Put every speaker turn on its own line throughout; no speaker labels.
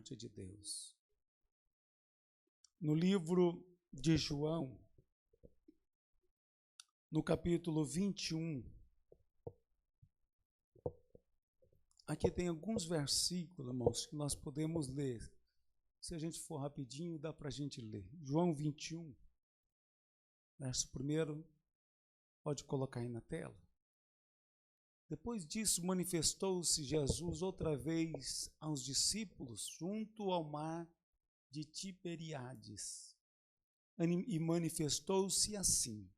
misericórdia de Deus. No livro de João, no capítulo 21, aqui tem alguns versículos, irmãos, que nós podemos ler. Se a gente for rapidinho, dá para a gente ler. João 21, verso 1, pode colocar aí na tela. Depois disso, manifestou-se Jesus outra vez aos discípulos junto ao mar de Tiberíades. E manifestou-se assim.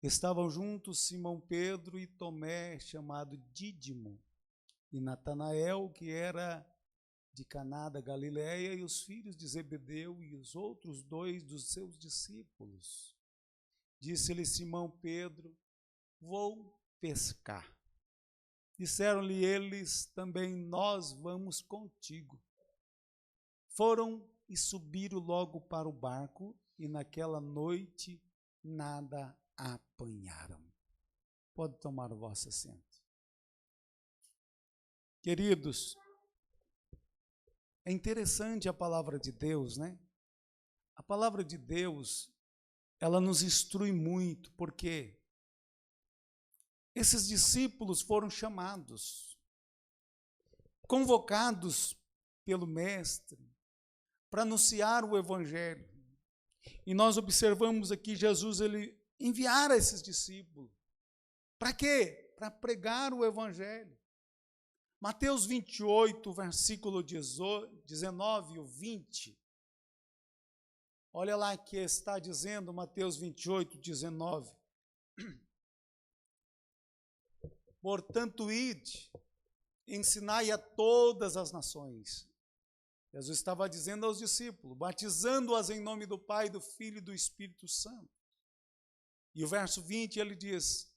Estavam juntos Simão Pedro e Tomé, chamado Dídimo, e Natanael, que era de Caná da Galileia, e os filhos de Zebedeu e os outros 2 dos seus discípulos. Disse-lhe Simão Pedro: vou pescar. Disseram-lhe eles também: nós vamos contigo. Foram e subiram logo para o barco, e naquela noite nada apanharam. Pode tomar o vosso assento. Queridos, é interessante a palavra de Deus, né? A palavra de Deus, ela nos instrui muito, porque esses discípulos foram chamados, convocados pelo Mestre para anunciar o Evangelho. E nós observamos aqui Jesus, ele enviara esses discípulos. Para quê? Para pregar o Evangelho. Mateus 28, versículo 19 e 20. Olha lá que está dizendo Mateus 28, 19. Portanto, ide, ensinai a todas as nações. Jesus estava dizendo aos discípulos, batizando-as em nome do Pai, do Filho e do Espírito Santo. E o verso 20, ele diz: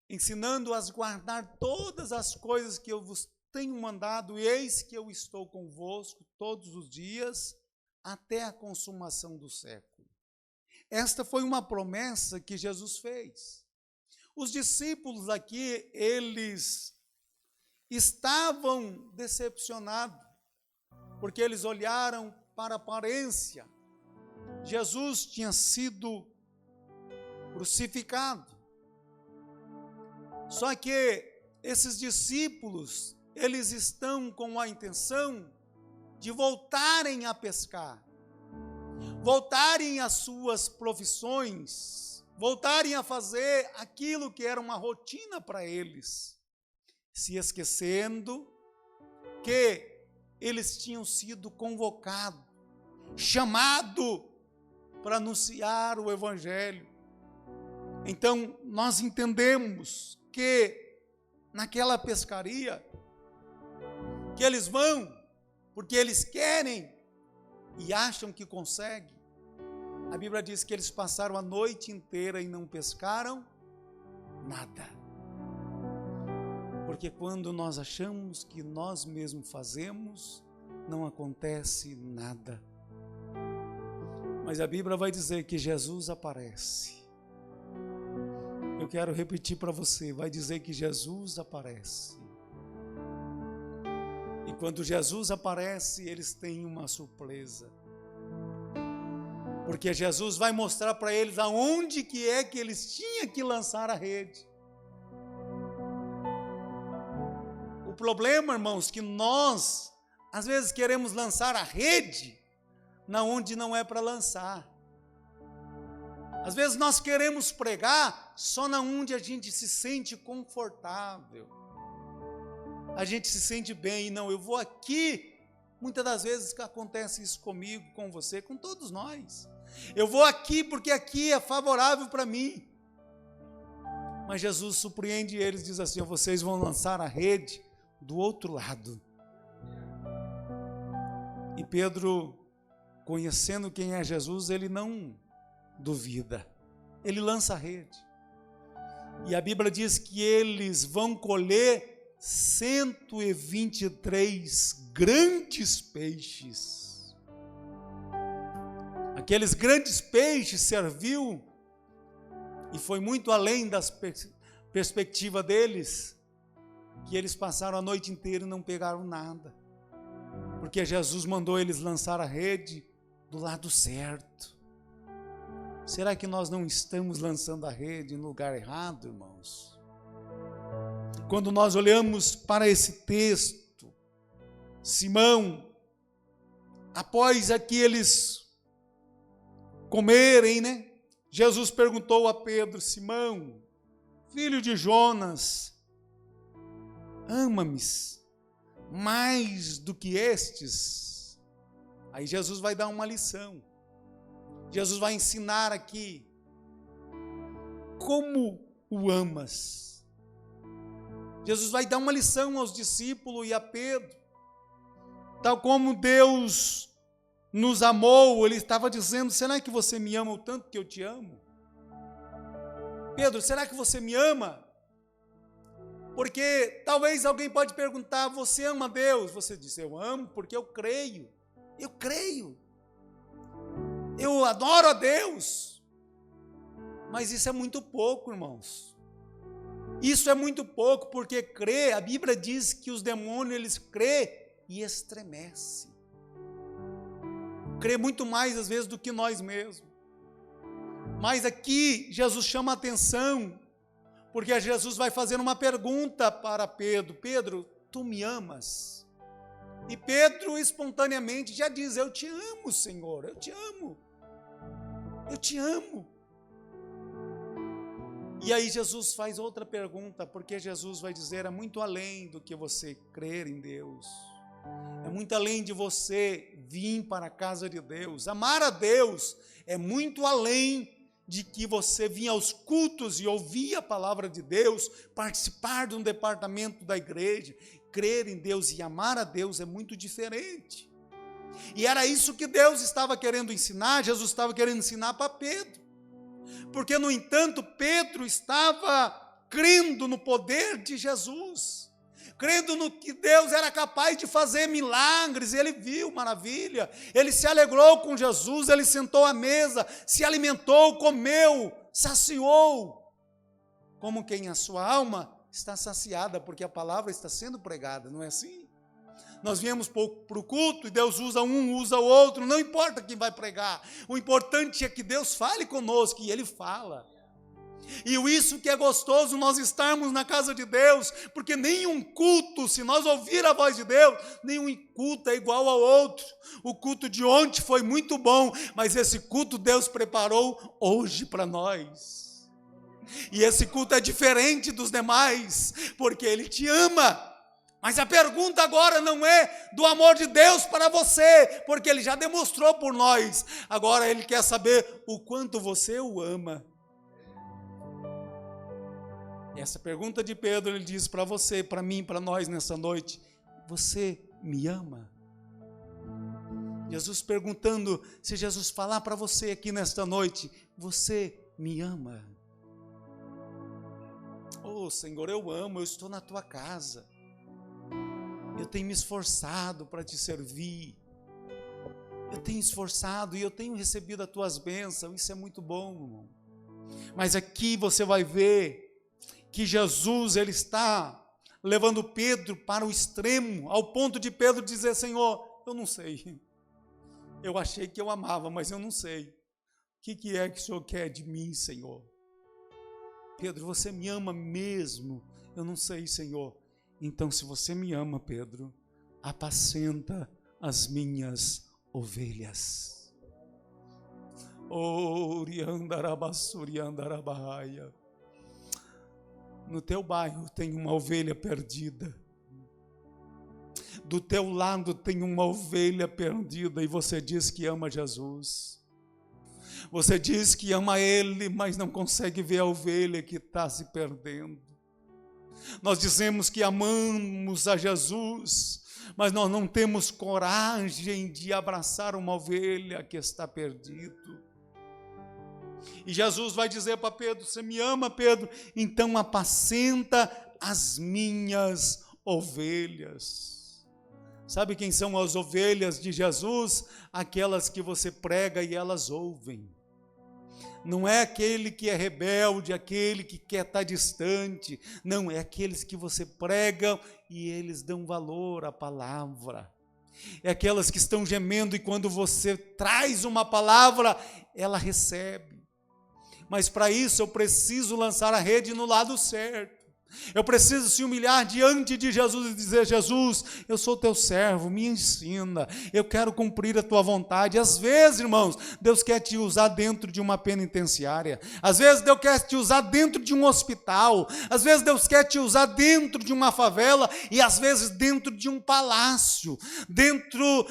ensinando-as a guardar todas as coisas que eu vos tenho mandado, e eis que eu estou convosco todos os dias, até a consumação do século. Esta foi uma promessa que Jesus fez. Os discípulos aqui, eles estavam decepcionados, porque eles olharam para a aparência. Jesus tinha sido crucificado. Só que esses discípulos, eles estão com a intenção de voltarem a pescar, voltarem às suas profissões, voltarem a fazer aquilo que era uma rotina para eles, se esquecendo que eles tinham sido convocados, chamados para anunciar o Evangelho. Então, nós entendemos que naquela pescaria, que eles vão porque eles querem e acham que conseguem. A Bíblia diz que eles passaram a noite inteira e não pescaram nada. Porque quando nós achamos que nós mesmos fazemos, não acontece nada. Mas a Bíblia vai dizer que Jesus aparece. Eu quero repetir para você, vai dizer que Jesus aparece. E quando Jesus aparece, eles têm uma surpresa. Porque Jesus vai mostrar para eles aonde que é que eles tinham que lançar a rede. O problema, irmãos, que nós, às vezes, queremos lançar a rede na onde não é para lançar. Às vezes nós queremos pregar só na onde a gente se sente confortável. A gente se sente bem, e não, eu vou aqui. Muitas das vezes acontece isso comigo, com você, com todos nós. Eu vou aqui porque aqui é favorável para mim. Mas Jesus surpreende eles, diz assim: vocês vão lançar a rede do outro lado. E Pedro, conhecendo quem é Jesus, ele não duvida, ele lança a rede. E a Bíblia diz que eles vão colher 123 grandes peixes. Aqueles grandes peixes serviu, e foi muito além das perspectivas deles, que eles passaram a noite inteira e não pegaram nada. porque Jesus mandou eles lançar a rede do lado certo. Será que nós não estamos lançando a rede no lugar errado, irmãos? Quando nós olhamos para esse texto, Simão, após aqui eles comerem, né? Jesus perguntou a Pedro: Simão, filho de Jonas, ama-me mais do que estes? Aí Jesus vai dar uma lição. Jesus vai ensinar aqui como o amas. Jesus vai dar uma lição aos discípulos e a Pedro. Tal como Deus nos amou, ele estava dizendo: será que você me ama o tanto que eu te amo? Pedro, será que você me ama? Porque talvez alguém pode perguntar: você ama Deus? Você diz: eu amo porque eu creio. Eu creio. Eu adoro a Deus. Mas isso é muito pouco, irmãos. Isso é muito pouco, porque crer, a Bíblia diz que os demônios, eles crêem e estremecem. Crê muito mais às vezes do que nós mesmos. Mas aqui Jesus chama a atenção, porque Jesus vai fazer uma pergunta para Pedro: Pedro, tu me amas? E Pedro espontaneamente já diz: eu te amo, Senhor, eu te amo. Eu te amo. E aí Jesus faz outra pergunta, porque Jesus vai dizer: é muito além do que você crer em Deus. É muito além de você vir para a casa de Deus. Amar a Deus é muito além de que você vir aos cultos e ouvir a palavra de Deus, participar de um departamento da igreja. Crer em Deus e amar a Deus é muito diferente. E era isso que Deus estava querendo ensinar, Jesus estava querendo ensinar para Pedro. Porque, no entanto, Pedro estava crendo no poder de Jesus, crendo no que Deus era capaz de fazer milagres. Ele viu maravilha, ele se alegrou com Jesus, ele sentou à mesa, se alimentou, comeu, saciou, como quem a sua alma está saciada, porque a palavra está sendo pregada, não é assim? Nós viemos para o culto e Deus usa um, usa o outro, não importa quem vai pregar, o importante é que Deus fale conosco, e Ele fala. E isso que é gostoso, nós estarmos na casa de Deus, porque nenhum culto, se nós ouvir a voz de Deus, nenhum culto é igual ao outro. O culto de ontem foi muito bom, mas esse culto Deus preparou hoje para nós. E esse culto é diferente dos demais, porque Ele te ama. Mas a pergunta agora não é do amor de Deus para você, porque Ele já demonstrou por nós. Agora Ele quer saber o quanto você o ama. Essa pergunta de Pedro, ele diz para você, para mim, para nós nessa noite: você me ama? Jesus perguntando, se Jesus falar para você aqui nesta noite: você me ama? Oh, Senhor, eu amo, eu estou na tua casa. Eu tenho me esforçado para te servir. Eu tenho esforçado e eu tenho recebido as tuas bênçãos. Isso é muito bom, irmão. Mas aqui você vai ver que Jesus, ele está levando Pedro para o extremo, ao ponto de Pedro dizer: Senhor, eu não sei. Eu achei que eu amava, mas eu não sei. O que é que o Senhor quer de mim, Senhor? Pedro, você me ama mesmo? Eu não sei, Senhor. Então, se você me ama, Pedro, apacenta as minhas ovelhas. No teu bairro tem uma ovelha perdida. Do teu lado tem uma ovelha perdida e você diz que ama Jesus. Você diz que ama Ele, mas não consegue ver a ovelha que está se perdendo. Nós dizemos que amamos a Jesus, mas nós não temos coragem de abraçar uma ovelha que está perdida. E Jesus vai dizer para Pedro: você me ama, Pedro? Então apacenta as minhas ovelhas. Sabe quem são as ovelhas de Jesus? Aquelas que você prega e elas ouvem. Não é aquele que é rebelde, aquele que quer estar distante. Não, é aqueles que você prega e eles dão valor à palavra. É aquelas que estão gemendo e quando você traz uma palavra, ela recebe. Mas para isso eu preciso lançar a rede no lado certo. Eu preciso se humilhar diante de Jesus e dizer: Jesus, eu sou teu servo, me ensina, eu quero cumprir a tua vontade. Às vezes, irmãos, Deus quer te usar dentro de uma penitenciária, às vezes Deus quer te usar dentro de um hospital, às vezes Deus quer te usar dentro de uma favela e às vezes dentro de um palácio, dentro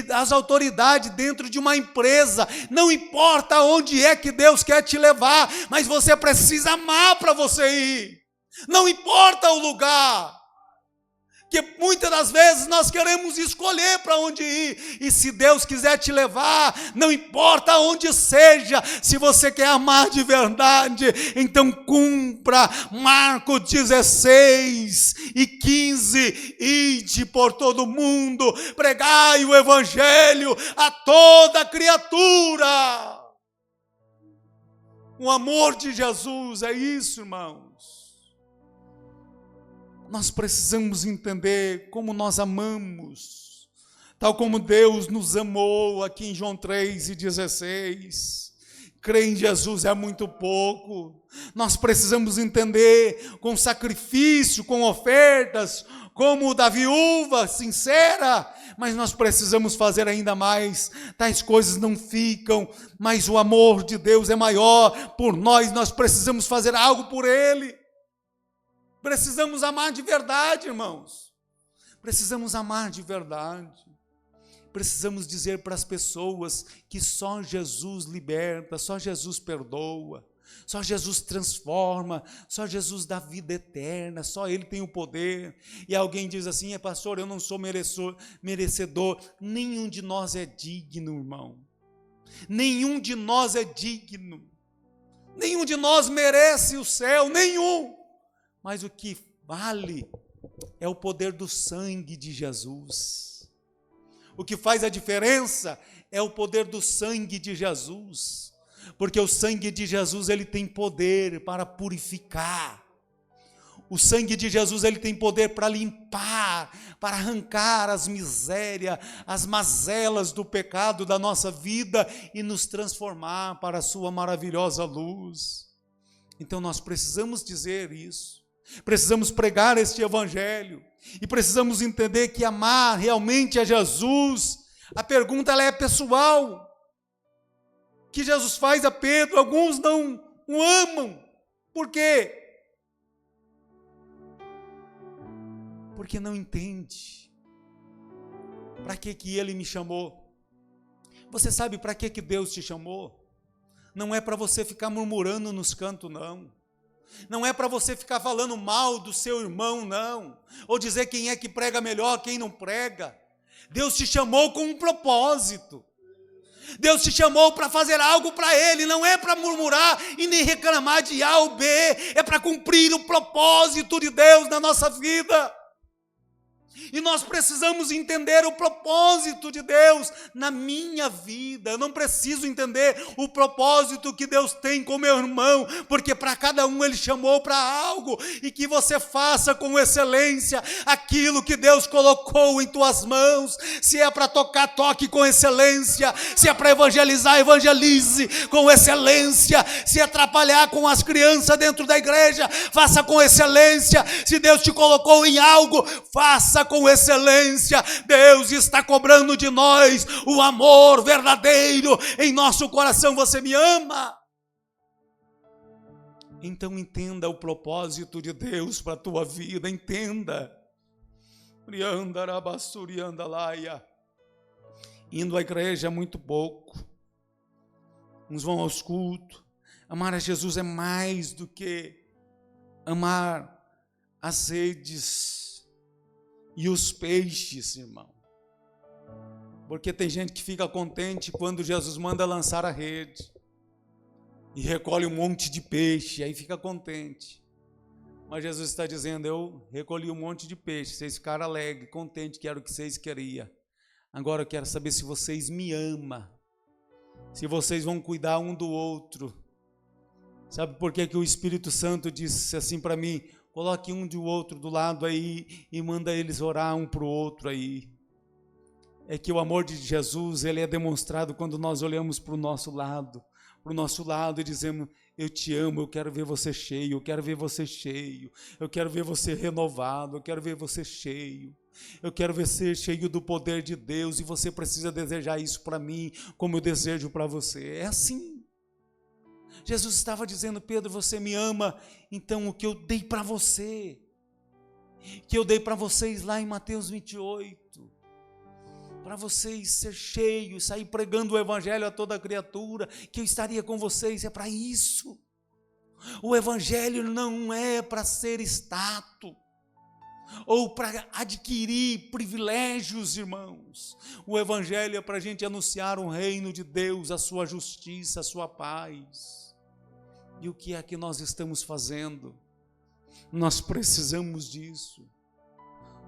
das autoridades, dentro de uma empresa. Não importa onde é que Deus quer te levar, mas você precisa amar para você ir. Não importa o lugar, que muitas das vezes nós queremos escolher para onde ir, e se Deus quiser te levar, não importa onde seja, se você quer amar de verdade, então cumpra Marcos 16:15, ide por todo mundo, pregai o evangelho a toda criatura. O amor de Jesus é isso, irmãos. Nós precisamos entender como nós amamos, tal como Deus nos amou aqui em João 3:16. Crer em Jesus é muito pouco. Nós precisamos entender com sacrifício, com ofertas, como o da viúva sincera, mas nós precisamos fazer ainda mais. Tais coisas não ficam, mas o amor de Deus é maior por nós. Nós precisamos fazer algo por Ele. Precisamos amar de verdade, irmãos. Precisamos amar de verdade. Precisamos dizer para as pessoas que só Jesus liberta, só Jesus perdoa, só Jesus transforma, só Jesus dá vida eterna, só Ele tem o poder. E alguém diz assim: pastor, eu não sou merecedor. Nenhum de nós é digno, irmão. Nenhum de nós é digno. Nenhum de nós merece o céu, nenhum. Mas o que vale é o poder do sangue de Jesus. O que faz a diferença é o poder do sangue de Jesus. Porque o sangue de Jesus, ele tem poder para purificar. O sangue de Jesus, ele tem poder para limpar, para arrancar as misérias, as mazelas do pecado da nossa vida e nos transformar para a sua maravilhosa luz. Então nós precisamos dizer isso. Precisamos pregar este evangelho e precisamos entender que amar realmente a Jesus, a pergunta ela é pessoal, que Jesus faz a Pedro. Alguns não o amam. Por quê? Porque não entende para que Ele me chamou. Você sabe para que Deus te chamou? Não é para você ficar murmurando nos cantos, não. Não é para você ficar falando mal do seu irmão, não. Ou dizer quem é que prega melhor, quem não prega. Deus te chamou com um propósito. Deus te chamou para fazer algo para Ele. Não é para murmurar e nem reclamar de A ou B. É para cumprir o propósito de Deus na nossa vida. E nós precisamos entender o propósito de Deus na minha vida. Eu não preciso entender o propósito que Deus tem com meu irmão, porque para cada um Ele chamou para algo, e que você faça com excelência aquilo que Deus colocou em tuas mãos. Se é para tocar, toque com excelência. Se é para evangelizar, evangelize com excelência. Se é atrapalhar com as crianças dentro da igreja, faça com excelência. Se Deus te colocou em algo, faça com excelência. Deus está cobrando de nós o amor verdadeiro em nosso coração. Você me ama? Então entenda o propósito de Deus para a tua vida. Entenda. Indo à igreja é muito pouco. Uns vão aos cultos. Amar a Jesus é mais do que amar as redes e os peixes, irmão. Porque tem gente que fica contente quando Jesus manda lançar a rede e recolhe um monte de peixe, aí fica contente. Mas Jesus está dizendo: eu recolhi um monte de peixe, vocês ficaram alegres, contentes, que era o que vocês queriam. Agora eu quero saber se vocês me amam, se vocês vão cuidar um do outro. Sabe por que o Espírito Santo disse assim para mim? Coloque um do outro do lado aí e manda eles orar um para o outro aí. é que o amor de Jesus, ele é demonstrado quando nós olhamos para o nosso lado e dizemos: eu te amo, eu quero ver você cheio, eu quero ver você cheio, eu quero ver você renovado, eu quero ver você cheio, eu quero ver você cheio do poder de Deus, e você precisa desejar isso para mim, como eu desejo para você. É assim. Jesus estava dizendo: Pedro, você me ama, então o que eu dei para você, que eu dei para vocês lá em Mateus 28, para vocês ser cheios, sair pregando o evangelho a toda criatura, que eu estaria com vocês, é para isso. O evangelho não é para ser status, ou para adquirir privilégios, irmãos. O evangelho é para a gente anunciar o reino de Deus, a sua justiça, a sua paz. E o que é que nós estamos fazendo? Nós precisamos disso.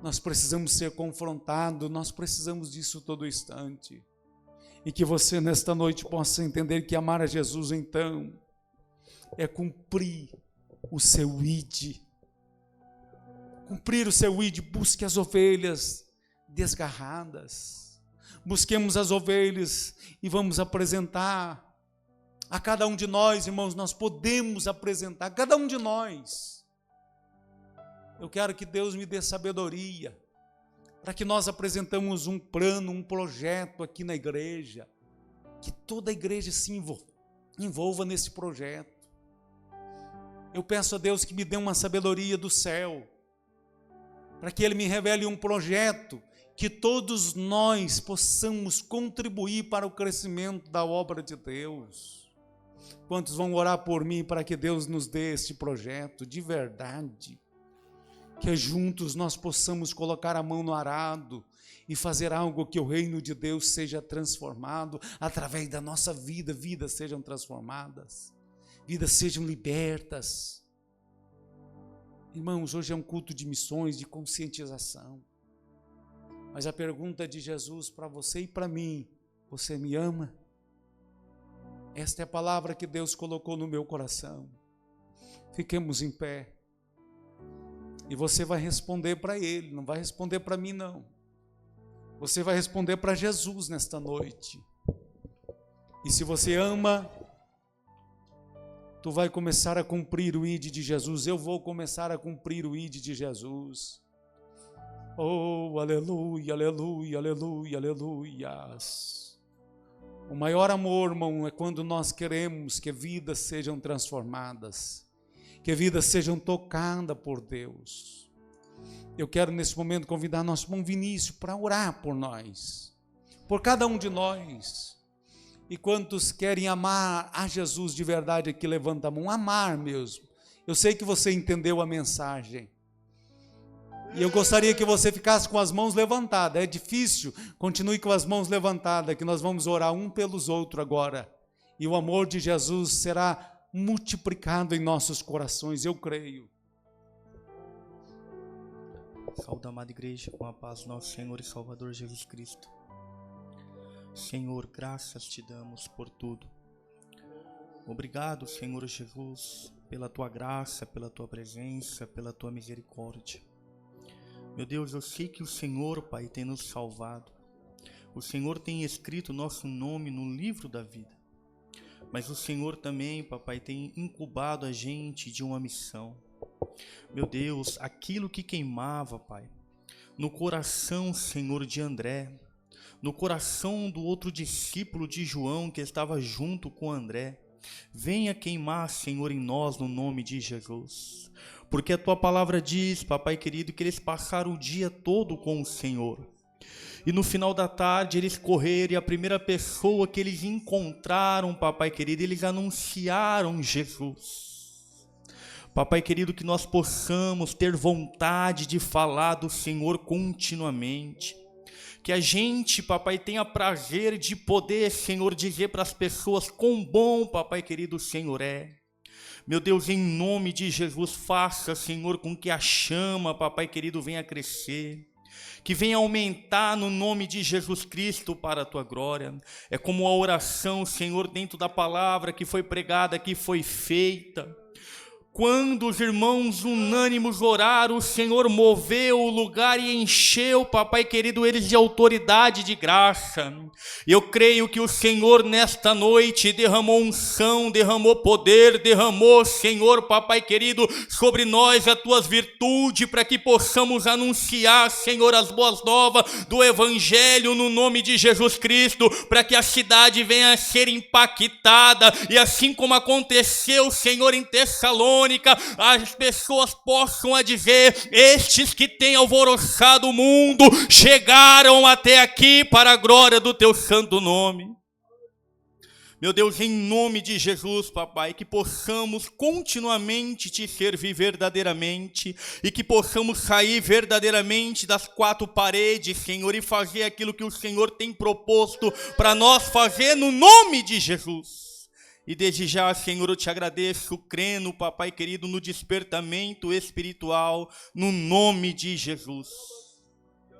Nós precisamos ser confrontados, nós precisamos disso todo instante. E que você nesta noite possa entender que amar a Jesus, então, é cumprir o seu ID. Cumprir o seu ID, busque as ovelhas desgarradas. Busquemos as ovelhas e vamos apresentar a cada um de nós, irmãos, nós podemos apresentar, cada um de nós. Eu quero que Deus me dê sabedoria, para que nós apresentamos um plano, um projeto aqui na igreja, que toda a igreja se envolva nesse projeto. Eu peço a Deus que me dê uma sabedoria do céu, para que Ele me revele um projeto, que todos nós possamos contribuir para o crescimento da obra de Deus. Quantos vão orar por mim para que Deus nos dê este projeto de verdade? Que juntos nós possamos colocar a mão no arado e fazer algo que o reino de Deus seja transformado através da nossa vida, vidas sejam transformadas, vidas sejam libertas. Irmãos, hoje é um culto de missões, de conscientização, mas a pergunta de Jesus para você e para mim: você me ama? Esta é a palavra que Deus colocou no meu coração. Fiquemos em pé. E você vai responder para Ele, não vai responder para mim não. Você vai responder para Jesus nesta noite. E se você ama, tu vai começar a cumprir o ID de Jesus. Eu vou começar a cumprir o ID de Jesus. Oh, aleluia, aleluia, aleluia, aleluias. O maior amor, irmão, é quando nós queremos que vidas sejam transformadas, que vidas sejam tocadas por Deus. Eu quero nesse momento convidar nosso irmão Vinícius para orar por nós, por cada um de nós. E quantos querem amar a Jesus de verdade aqui, levanta a mão, amar mesmo. Eu sei que você entendeu a mensagem. E eu gostaria que você ficasse com as mãos levantadas. É difícil, continue com as mãos levantadas, que nós vamos orar um pelos outros agora. E o amor de Jesus será multiplicado em nossos corações, eu creio.
Saúde, amada igreja, com a paz do nosso Senhor e Salvador Jesus Cristo. Senhor, graças te damos por tudo. Obrigado, Senhor Jesus, pela tua graça, pela tua presença, pela tua misericórdia. Meu Deus, eu sei que o Senhor, Pai, tem nos salvado. O Senhor tem escrito o nosso nome no livro da vida. Mas o Senhor também, papai, tem incubado a gente de uma missão. Meu Deus, aquilo que queimava, Pai, no coração, Senhor, de André, no coração do outro discípulo de João que estava junto com André, venha queimar, Senhor, em nós, no nome de Jesus. Porque a tua palavra diz, papai querido, que eles passaram o dia todo com o Senhor. E no final da tarde eles correram e a primeira pessoa que eles encontraram, papai querido, eles anunciaram Jesus. Papai querido, que nós possamos ter vontade de falar do Senhor continuamente. Que a gente, papai, tenha prazer de poder, Senhor, dizer para as pessoas quão bom, papai querido, o Senhor é. Meu Deus, em nome de Jesus, faça, Senhor, com que a chama, papai querido, venha crescer. Que venha aumentar no nome de Jesus Cristo para a tua glória. É como a oração, Senhor, dentro da palavra que foi pregada, que foi feita. Quando os irmãos unânimos oraram, o Senhor moveu o lugar e encheu, papai querido, eles de autoridade e de graça. Eu creio que o Senhor nesta noite derramou unção, derramou poder, derramou, Senhor, papai querido, sobre nós as tuas virtudes, para que possamos anunciar, Senhor, as boas novas do Evangelho no nome de Jesus Cristo, para que a cidade venha a ser impactada, e assim como aconteceu, Senhor, em Tessalônica, as pessoas possam dizer: estes que têm alvoroçado o mundo chegaram até aqui para a glória do teu santo nome. Meu Deus, em nome de Jesus, papai, que possamos continuamente te servir verdadeiramente e que possamos sair verdadeiramente das quatro paredes, Senhor, e fazer aquilo que o Senhor tem proposto para nós fazer no nome de Jesus. E desde já, Senhor, eu te agradeço, crendo, papai querido, no despertamento espiritual, no nome de Jesus.